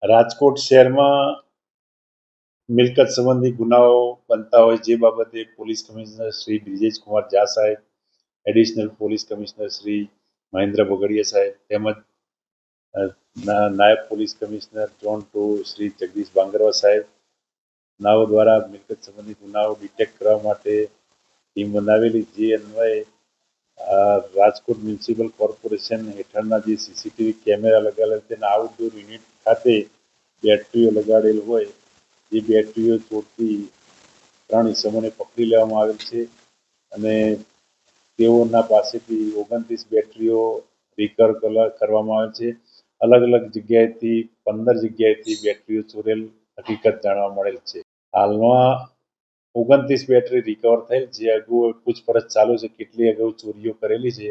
રાજકોટ શહેરમાં મિલકત સંબંધી ગુનાઓ બનતા હોય જે બાબતે પોલીસ કમિશનર શ્રી બ્રિજેશ કુમાર ઝા સાહેબ, additional police commissioner Shri Mahendra Bagadiya સાહેબ તેમજ નાયબ police commissioner zone 2 Shri Jagdish Bangarwa સાહેબ નાઓ દ્વારા મિલકત સંબંધી ગુનાઓ ડિટેક્ટ કરવા માટે ટીમ બનાવેલી, જે અન્વયે રાજકોટ મ્યુનિસિપલ કોર્પોરેશન હેઠળના જે સીસીટીવી કેમેરા લગાવેલા તેના આઉટડોર યુનિટ ખાતે બેટરીઓ લગાડેલ હોય જે બેટરીઓ ચોરતી 3 ઇસમોને પકડી લેવામાં આવેલ છે અને તેઓના પાસેથી 29 બેટરીઓ રિકવર કરવામાં આવે છે. અલગ અલગ જગ્યાએથી 15 જગ્યાએથી બેટરીઓ ચોરેલ હકીકત જાણવા મળેલ છે. હાલમાં 29 બેટરી રિકવર થયેલ છે. અગાઉ પૂછપરછ ચાલુ છે, કેટલી અગાઉ ચોરીઓ કરેલી છે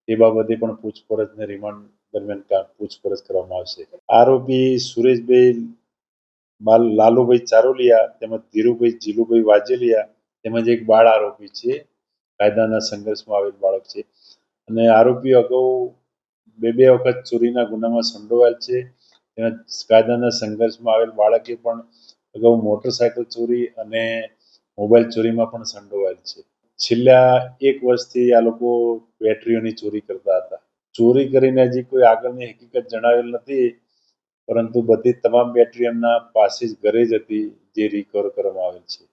તે બાબતે પણ પૂછપરછને રિમાન્ડ દરમિયાન પૂછપરછ કરવામાં આવશે. આરોપી સુરેશભાઈ લાલુભાઈ ચારોલિયા તેમજ ધીરુભાઈ જીલુભાઈ વાજેલિયા તેમજ એક બાળ આરોપી છે, કાયદાના સંઘર્ષમાં આવેલ બાળક છે અને આરોપીઓ અગાઉ બે વખત ચોરીના ગુનામાં સંડોવાયેલ છે. તેમજ કાયદાના સંઘર્ષમાં આવેલ બાળકે પણ અગાઉ મોટરસાયકલ ચોરી અને મોબાઈલ ચોરીમાં પણ સંડોવાયેલ છે. છેલ્લા 1 વર્ષથી આ લોકો બેટરીઓની ચોરી કરતા હતા. ચોરી કરીને હજી કોઈ આગળની હકીકત જણાવેલ નથી, પરંતુ બધી તમામ બેટરી એમના પાસે જ ઘરે જ હતી, જે રિકવર કરવામાં આવેલ છે.